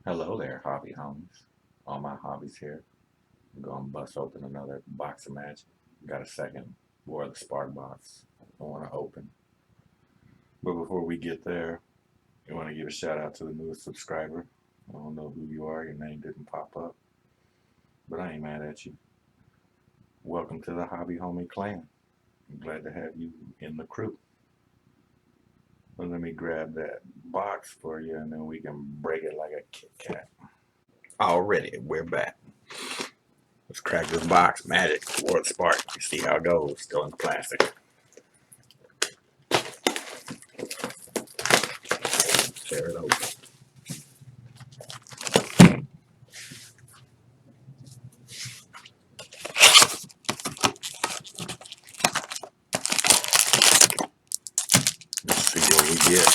Hello there, hobby homies. All my hobbies here. I'm gonna bust open another box of magic. Got a second War of the Spark box I want to open. But before we get there, I want to give a shout out to the newest subscriber. I don't know who you are, your name didn't pop up, but I ain't mad at you. Welcome to the Hobby Homie Clan. I'm glad to have you in the crew. But let me grab that box for you and then we can break it like a Kit Kat. Already, we're back. Let's crack this box. Magic, War of the Spark. You see how it goes. Still in the plastic. Tear it open. Let's see what we get.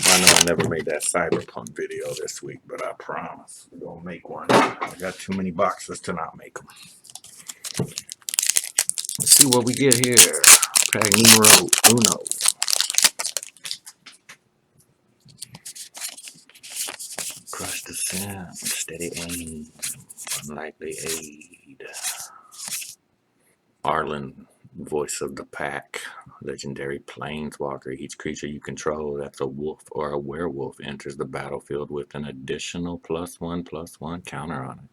I know I never made that Cyberpunk video this week, but I promise we're gonna make one. I got too many boxes to not make them. Let's see what we get here. Pack numero uno. Crush the scent. Steady aim. Unlikely aid. Arlen, voice of the pack. Legendary planeswalker. Each creature you control that's a wolf or a werewolf enters the battlefield with an additional +1/+1 counter on it.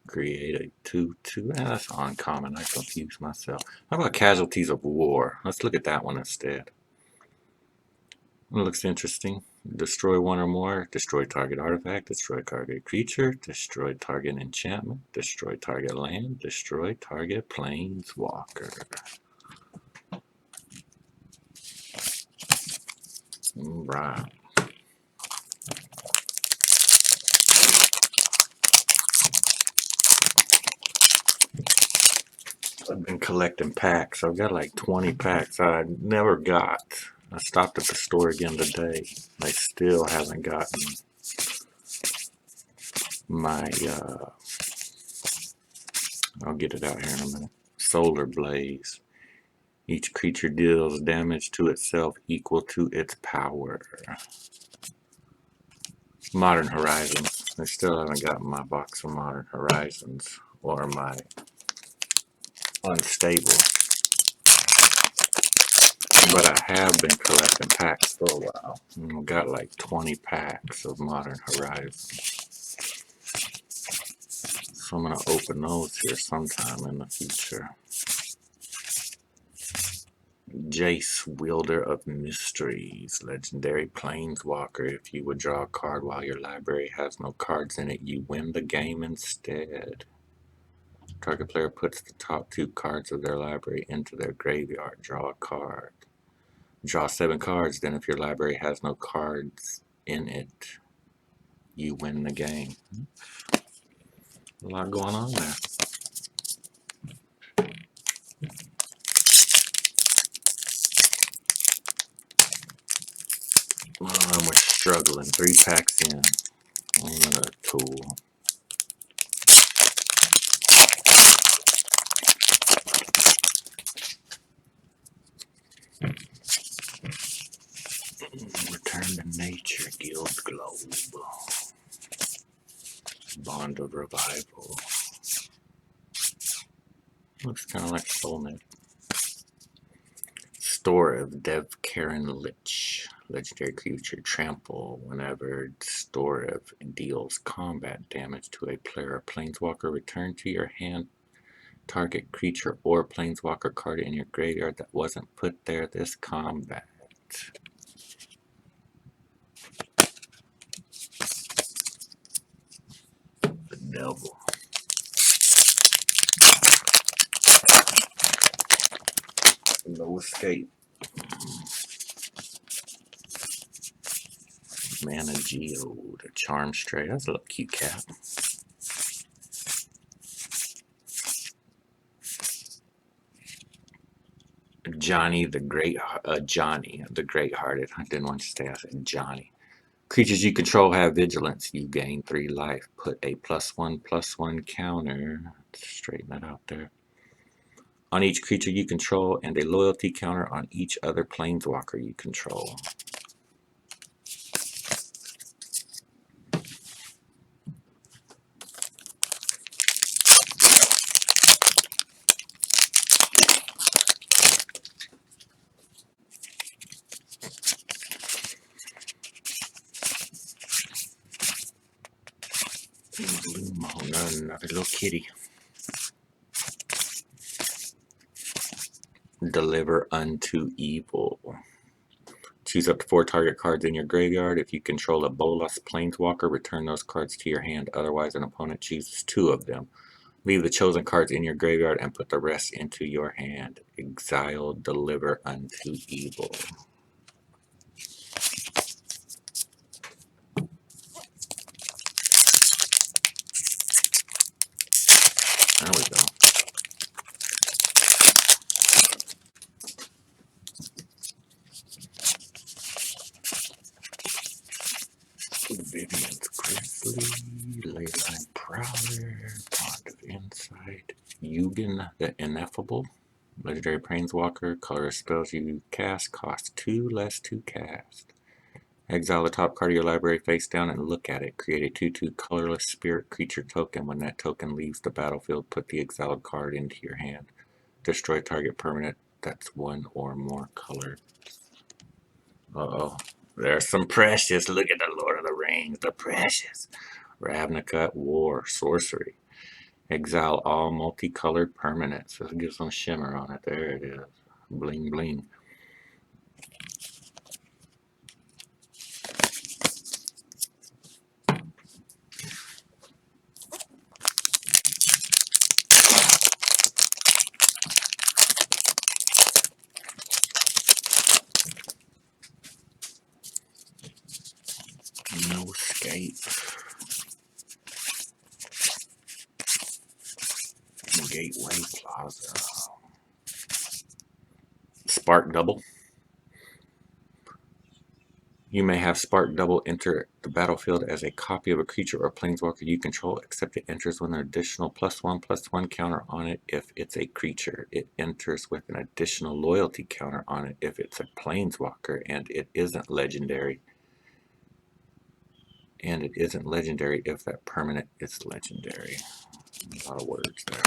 Create a 2/2. That's uncommon. I confuse myself. How about Casualties of War? Let's look at that one instead. It looks interesting. Destroy one or more. Destroy target artifact. Destroy target creature. Destroy target enchantment. Destroy target land. Destroy target planeswalker. Right. I've been collecting packs. I've got like 20 packs I never got. I stopped at the store again today. I still haven't gotten my, I'll get it out here in a minute. Solar Blaze. Each creature deals damage to itself equal to its power. Modern Horizons. I still haven't gotten my box of Modern Horizons or my Unstable. But I have been collecting packs for a while. I've got like 20 packs of Modern Horizons. So I'm going to open those here sometime in the future. Jace, Wielder of Mysteries. Legendary Planeswalker. If you would draw a card while your library has no cards in it, you win the game instead. Target player puts the top 2 cards of their library into their graveyard. Draw a card. Draw 7 cards, then if your library has no cards in it, you win the game. A lot going on there. We're struggling. 3 packs in. Another tool. Return to Nature, Guild Globe. Bond of Revival. Looks kind of like Soulmate. Store of Dev Karen Lich. Legendary creature trample. Whenever Store of deals combat damage to a player or planeswalker, return to your hand target creature or planeswalker card in your graveyard that wasn't put there this combat. The Devil. No Escape. Mana Geode. A Charm Stray. That's a little cute cat. Johnny the Great, Johnny the Great-Hearted. I didn't want to say I said Johnny. Creatures you control have vigilance. You gain 3 life. Put a +1/+1 counter. Straighten that out there. on each creature you control and a loyalty counter on each other planeswalker you control. Blue Mona, another little kitty. Deliver unto evil. Choose up to 4 target cards in your graveyard. If you control a Bolas Planeswalker, return those cards to your hand. Otherwise, an opponent chooses 2 of them. Leave the chosen cards in your graveyard and put the rest into your hand. Exile, deliver unto evil. There we go. Vivian's Grizzly, Leyline Prowler, Pond of Insight, Yugen the Ineffable, Legendary Planeswalker, color spells you cast cost 2 less to cast. Exile the top card of your library face down and look at it. Create a 2/2 colorless spirit creature token. When that token leaves the battlefield, put the exiled card into your hand. Destroy target permanent that's 1 or more colors. Uh-oh. There's some precious. Look at the Lord of the Rings. The precious. Ravnica War. Sorcery. Exile all multicolored permanents. Let's get some shimmer on it. There it is. Bling bling. No escape. Gateway Plaza. Spark Double. You may have Spark Double enter the battlefield as a copy of a creature or planeswalker you control, except it enters with an additional +1/+1 counter on it if it's a creature. It enters with an additional loyalty counter on it if it's a planeswalker, and it isn't legendary. And it isn't legendary if that permanent is legendary. A lot of words there.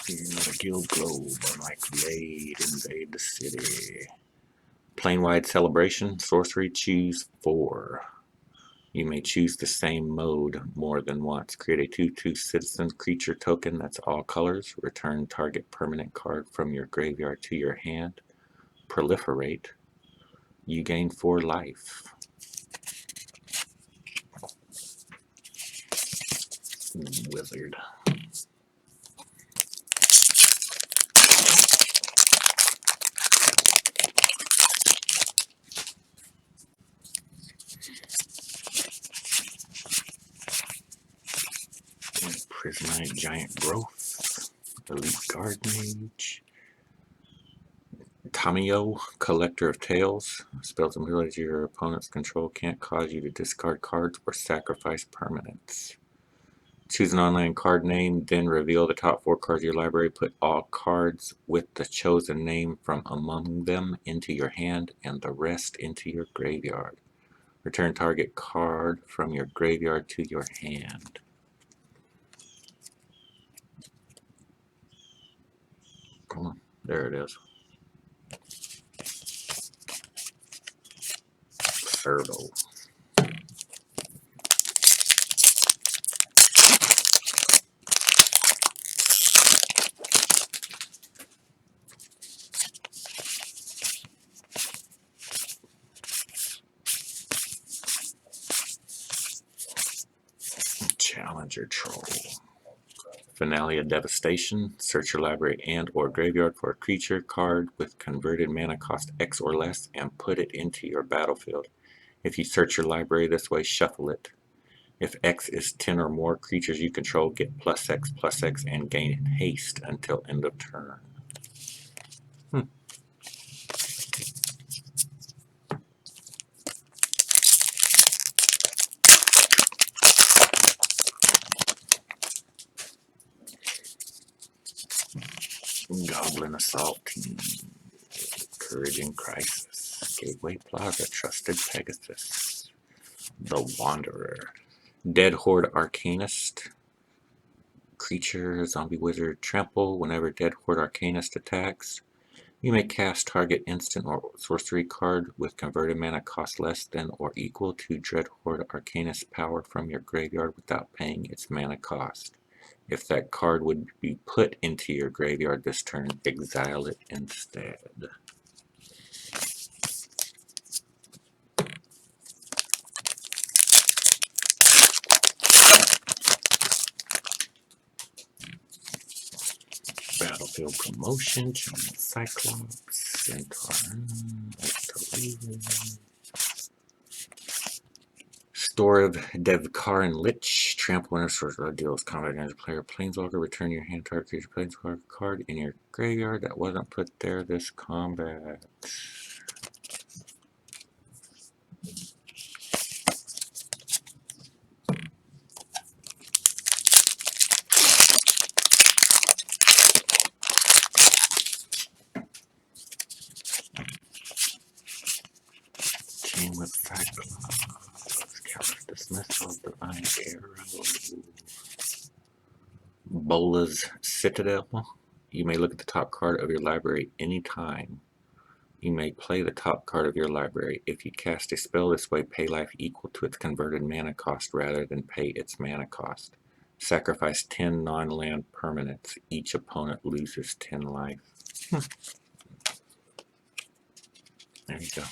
Another Guild Globe, unlike Raid, invade the city. Plane-wide celebration, sorcery, choose 4. You may choose the same mode more than once. Create a 2/2 citizen creature token that's all colors. Return target permanent card from your graveyard to your hand. Proliferate. You gain 4 life. Wizard. Prisonite Giant Growth. Elite Guard Mage. Tamiyo, Collector of Tales. Spells and abilities your opponent's control can't cause you to discard cards or sacrifice permanents. Choose an online card name, then reveal the top 4 cards of your library. Put all cards with the chosen name from among them into your hand and the rest into your graveyard. Return target card from your graveyard to your hand. Come on, there it is. Servo. Challenger Troll. Finale of Devastation. Search your library and or graveyard for a creature card with converted mana cost X or less and put it into your battlefield. If you search your library this way, shuffle it. If X is 10 or more, creatures you control get +X, and gain haste until end of turn. Goblin Assault Team, Courage in Crisis, Gateway Plaza, Trusted Pegasus, The Wanderer, Dead Horde Arcanist, creature, zombie wizard, trample. Whenever Dead Horde Arcanist attacks, you may cast target instant or sorcery card with converted mana cost less than or equal to Dread Horde Arcanist power from your graveyard without paying its mana cost. If that card would be put into your graveyard this turn, exile it instead. Battlefield Promotion, Giant Cyclops, Centaur, Store of Devkarin Lich, trample and sorcerer deals combat damage to player planeswalker. Return your hand target creature planeswalker card in your graveyard that wasn't put there this combat. Chain Whip Cyclops, Callous Dismissal, Divine Arrow, Bola's Citadel. You may look at the top card of your library anytime. You may play the top card of your library. If you cast a spell this way, pay life equal to its converted mana cost rather than pay its mana cost. Sacrifice 10 non-land permanents. Each opponent loses 10 life. There you go.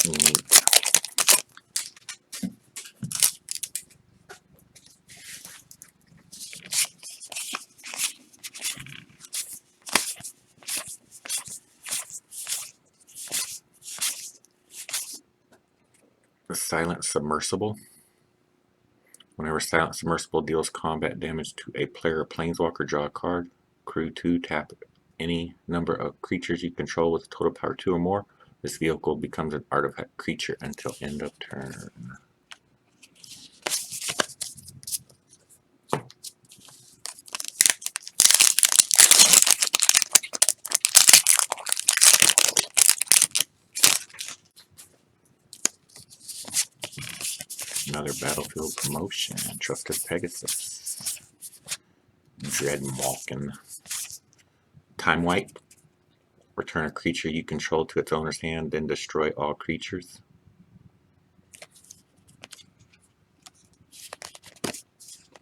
Neat. The Silent Submersible. Whenever Silent Submersible deals combat damage to a player or planeswalker, draw a card. Crew 2, tap any number of creatures you control with total power 2 or more. This vehicle becomes an artifact creature until end of turn. Another Battlefield Promotion, Trusted Pegasus, Dreadmalkin, Time Wipe, return a creature you control to its owner's hand, then destroy all creatures.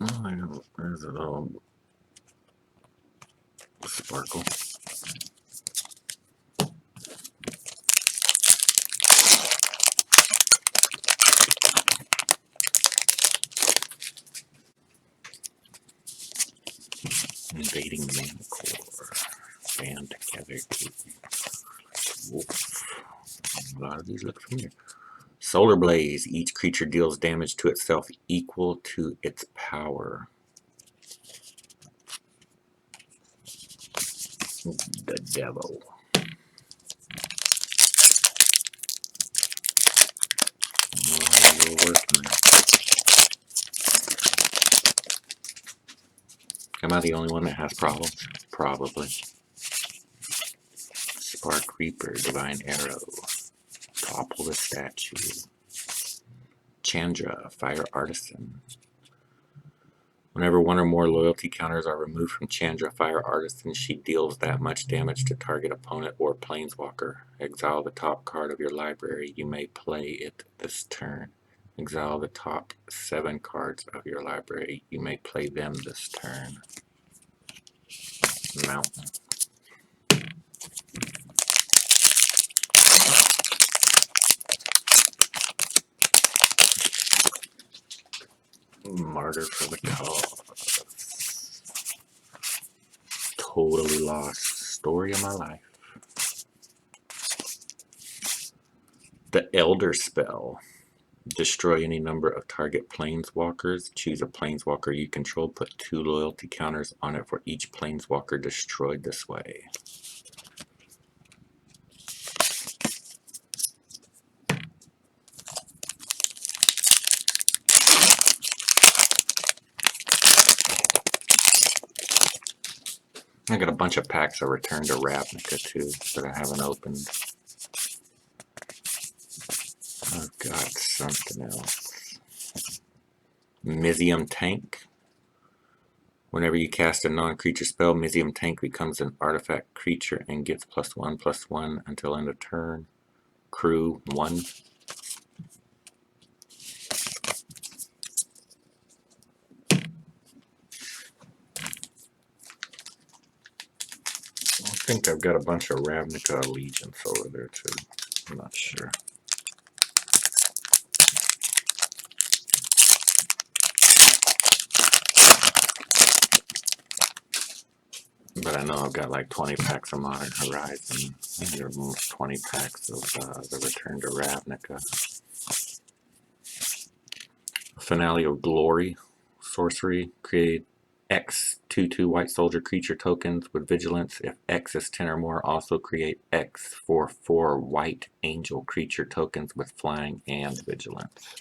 Oh, I know, there's a little sparkle. Invading Manticore, band together, wolf. A lot of these look familiar. Solar Blaze, each creature deals damage to itself equal to its power. The Devil. Am I the only one that has problems? Probably. Spark Reaper, Divine Arrow, Topple the Statue, Chandra, Fire Artisan. Whenever one or more loyalty counters are removed from Chandra, Fire Artisan, she deals that much damage to target opponent or planeswalker. Exile the top card of your library. You may play it this turn. Exile the top 7 cards of your library. You may play them this turn. Mountain. Martyr for the cause. Totally lost Story of my life. The Elder Spell. Destroy any number of target planeswalkers. Choose a planeswalker you control. Put 2 loyalty counters on it for each planeswalker destroyed this way. I got a bunch of packs of Return to Ravnica too that I haven't opened. I've got something else. Mizzium Tank. Whenever you cast a non-creature spell, Mizzium Tank becomes an artifact creature and gets +1/+1 until end of turn. Crew 1. I think I've got a bunch of Ravnica Allegiance over there too. I'm not sure. But I know I've got like 20 packs of Modern Horizon. Maybe almost 20 packs of the Return to Ravnica. Finale of Glory. Sorcery. Create X 2/2 white soldier creature tokens with vigilance. If X is 10 or more, also create X 4/4 white angel creature tokens with flying and vigilance.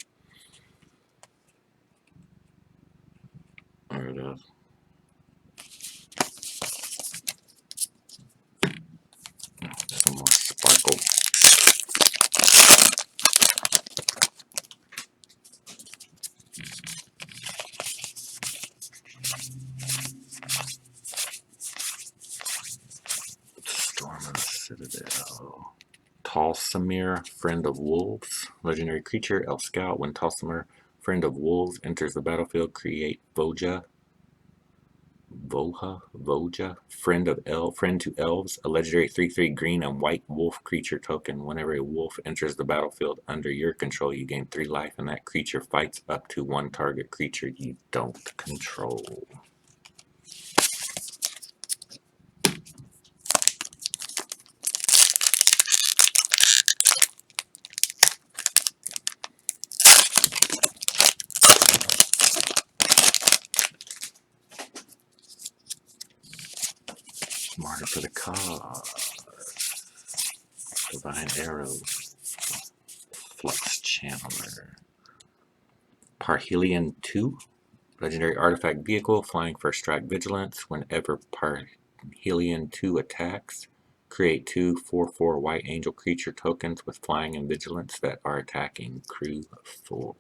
There it is. Some more sparkle. Storm of the Citadel. Talsamir, Friend of Wolves. Legendary creature, Elf Scout. When Talsamir, Friend of Wolves, enters the battlefield, create Voja, Friend to Elves, a legendary 3/3 green and white wolf creature token. Whenever a wolf enters the battlefield under your control, you gain 3 life, and that creature fights up to 1 target creature you don't control. Smarter for the cause. Divine Arrow. Flux Channeler. Parhelion 2. Legendary artifact vehicle, flying for strike vigilance. Whenever Parhelion 2 attacks, create 2 4/4 white angel creature tokens with flying and vigilance that are attacking crew 4.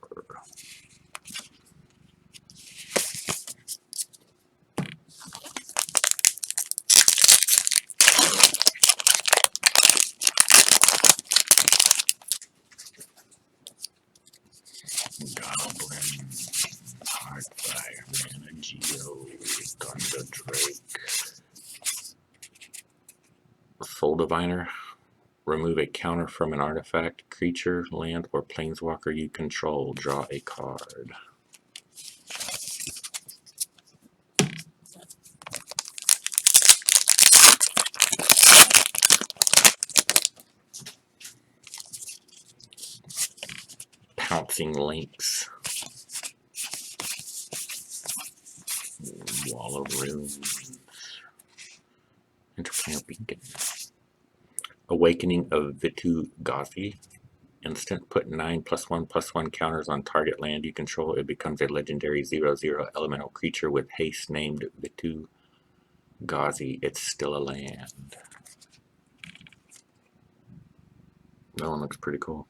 Goblin, Heartfire, Mana Geo, Thunder Drake. Soul Diviner. Remove a counter from an artifact, creature, land, or planeswalker you control. Draw a card. Pouncing Lynx. Wall of Runes. Interplanar Beacon. Awakening of Vitu-Ghazi. Instant, put 9 +1/+1 counters on target land you control. It becomes a legendary 0/0 elemental creature with haste named Vitu-Ghazi. It's still a land. That one looks pretty cool.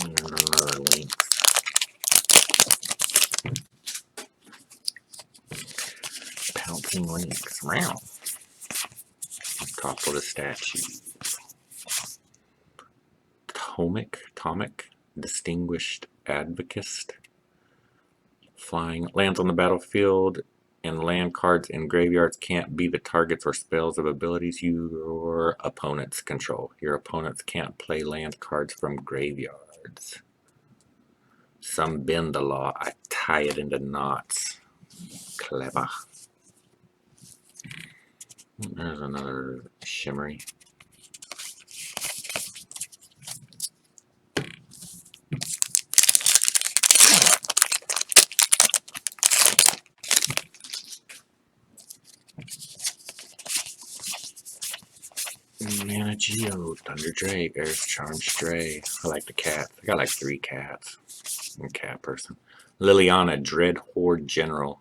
And another link. Pouncing Lynx. Meow. Top of the statue. Tomic, Distinguished Advocist. Flying, lands on the battlefield and land cards in graveyards can't be the targets or spells of abilities your opponents control. Your opponents can't play land cards from graveyards. Some bend the law. I tie it into knots. Clever. There's another shimmery. Mana Geo, Thunder Drake, there's Charm Stray. I like the cats. I got like 3 cats. I'm a cat person. Liliana, Dread Horde General.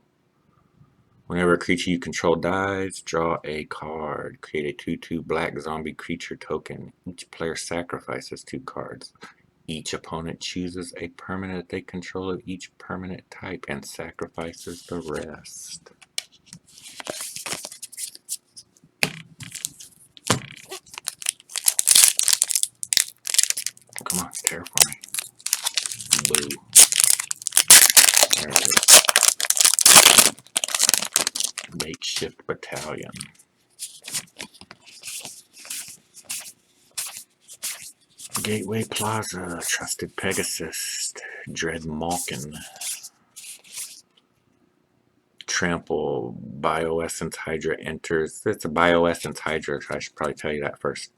Whenever a creature you control dies, draw a card. Create a 2/2 black zombie creature token. Each player sacrifices 2 cards. Each opponent chooses a permanent they control of each permanent type and sacrifices the rest. Come on, terraform. Boo. There it is. Makeshift battalion. Gateway Plaza, Trusted Pegasus, Dread Malkin. Trample, Bioessence Hydra enters. It's a Bioessence Hydra, I should probably tell you that first.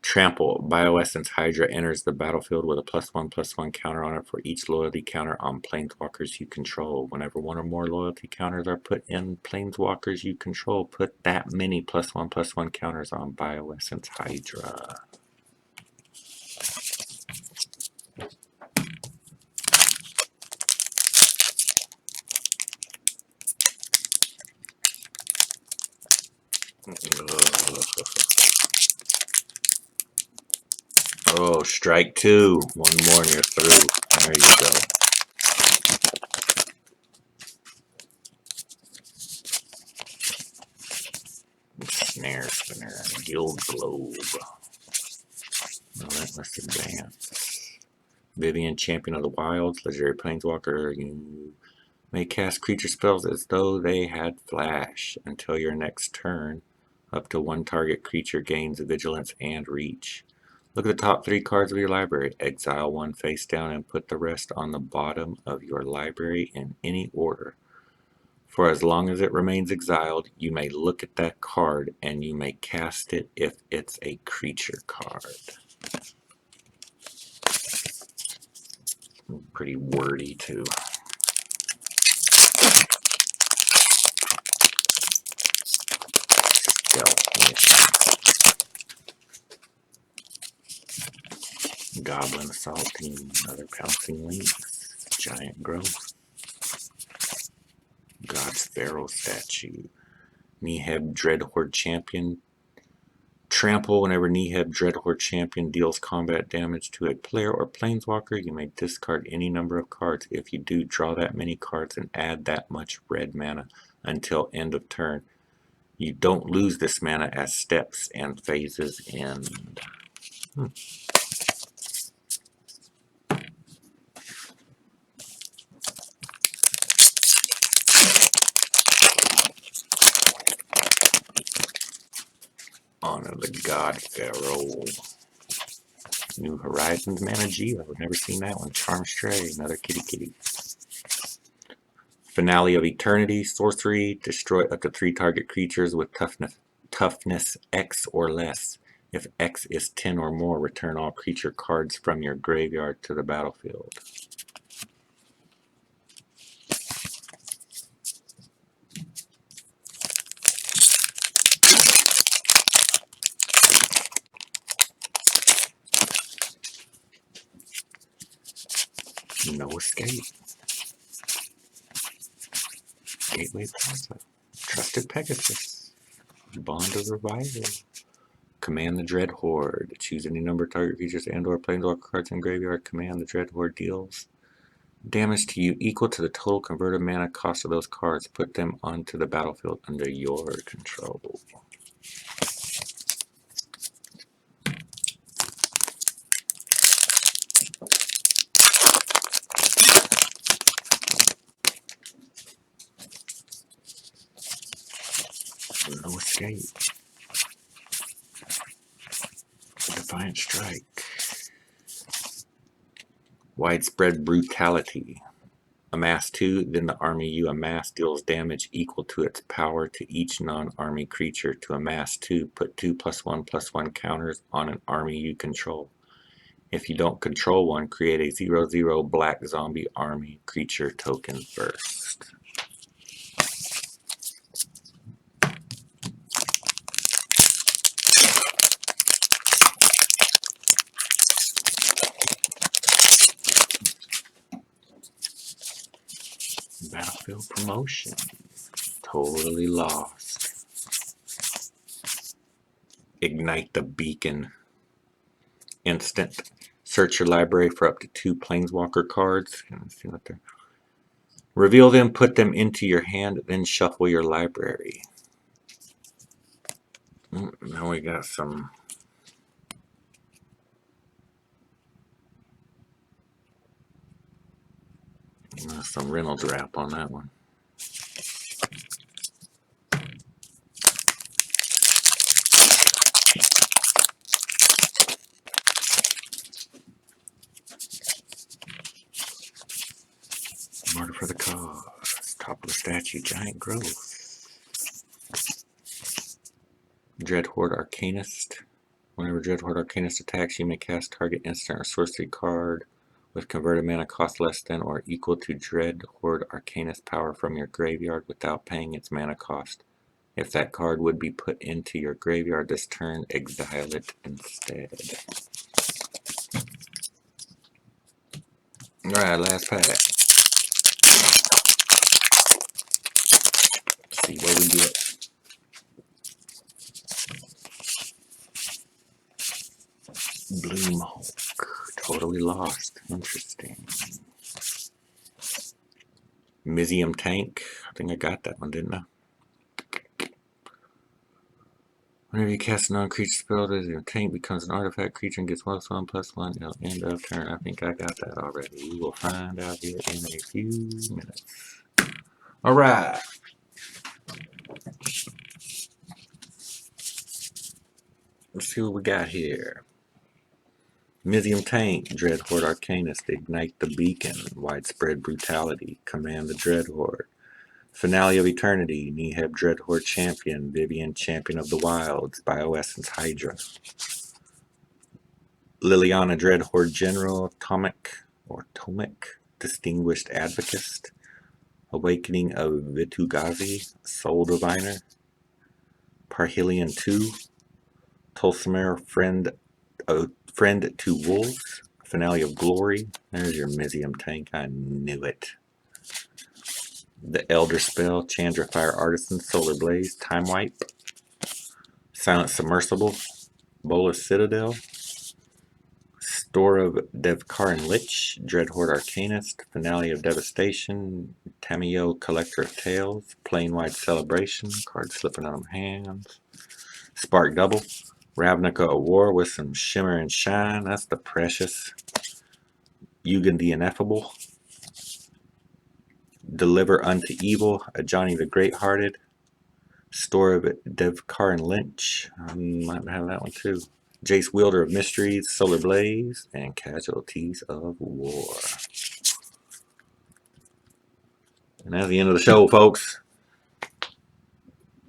Trample, Bioessence Hydra enters the battlefield with a +1/+1 counter on it for each loyalty counter on planeswalkers you control. Whenever one or more loyalty counters are put in planeswalkers you control, put that many +1/+1 counters on Bioessence Hydra. Oh, strike 2. One more and you're through. There you go. Snare Spinner. Guild Globe. Relentless Advance. Vivian, Champion of the Wilds. Legendary Planeswalker. You may cast creature spells as though they had flash until your next turn. Up to 1 target creature gains vigilance and reach. Look at the top 3 cards of your library. Exile 1 face down and put the rest on the bottom of your library in any order. For as long as it remains exiled, you may look at that card and you may cast it if it's a creature card. Pretty wordy too. Stealth Mission. Goblin Assault Team, another Pouncing Lynx, Giant Growth, God's Pharaoh Statue, Niheb Dreadhorde Champion. Trample, whenever Niheb Dreadhorde Champion deals combat damage to a player or planeswalker, you may discard any number of cards. If you do, draw that many cards and add that much red mana until end of turn. You don't lose this mana as steps and phases end. Honor the God Pharaoh. New Horizons Mana Geo. I've never seen that one. Charm Stray, another kitty. Finale of Eternity, sorcery. Destroy up to 3 target creatures with toughness X or less. If X is 10 or more, return all creature cards from your graveyard to the battlefield. No Escape. Gateway Plaza. Trusted Pegasus. Bond of Revival. Command the Dread Horde. Choose any number of target creatures and or planeswalker cards in graveyard. Command the Dread Horde deals damage to you equal to the total converted mana cost of those cards. Put them onto the battlefield under your control. No escape. Defiant strike. Widespread brutality. Amass 2, then the army you amass deals damage equal to its power to each non-army creature. To amass 2, put 2+1/+1 counters on an army you control. If you don't control one, create a 0/0 black zombie army creature token first. Battlefield promotion. Totally lost. Ignite the beacon. Instant. Search your library for up to 2 planeswalker cards. Let's see what they're. Reveal them, put them into your hand, then shuffle your library. Now we got some. Some Reynolds wrap on that one. Martyr for the cause. Top of the statue, giant growth. Dreadhorde Arcanist. Whenever Dreadhorde Arcanist attacks, you may cast target instant or sorcery card with converted mana cost less than or equal to Dreadhorde Arcanist power from your graveyard without paying its mana cost. If that card would be put into your graveyard this turn, exile it instead. Alright, last pack. Let's see what we get. Bloomhulk. Totally lost. Interesting. Mizium Tank. I think I got that one, didn't I? Whenever you cast a non-creature spell, your tank becomes an artifact creature and gets +1/+1 till end of turn. I think I got that already. We will find out here in a few minutes. Alright. Let's see what we got here. Mizium Tank, Dreadhorde Arcanist, Ignite the Beacon, Widespread Brutality, Command the Dreadhorde. Finale of Eternity, Neheb Dreadhorde Champion, Vivian Champion of the Wilds, Bioessence Hydra. Liliana Dreadhorde General, Tomic, Distinguished Advocate, Awakening of Vitu-Ghazi, Soul Diviner, Parhelion 2, Tolsimir Friend to Wolves, Finale of Glory. There's your Mizium Tank, I knew it. The Elder Spell, Chandra Fire Artisan, Solar Blaze, Time Wipe, Silent Submersible, Bolas Citadel, Store of Devkarin Lich, Dreadhorde Arcanist, Finale of Devastation, Tamiyo Collector of Tales, Plane-Wide Celebration, card slipping out of hands, Spark Double, Ravnica of War with some Shimmer and Shine, that's the precious, Ugin the Ineffable, Deliver Unto Evil, Ajani the Great-Hearted, Store of Devkarin Lich, I might have that one too. Jace Wielder of Mysteries, Solar Blaze, and Casualties of War. And that's the end of the show, folks.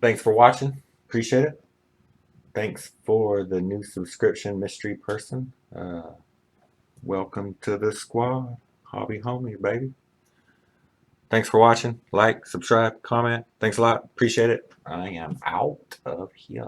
Thanks for watching. Appreciate it. Thanks for the new subscription, Mystery Person. Welcome to the squad. Hobby homie, baby. Thanks for watching. Like, subscribe, comment. Thanks a lot. Appreciate it. I am out of here.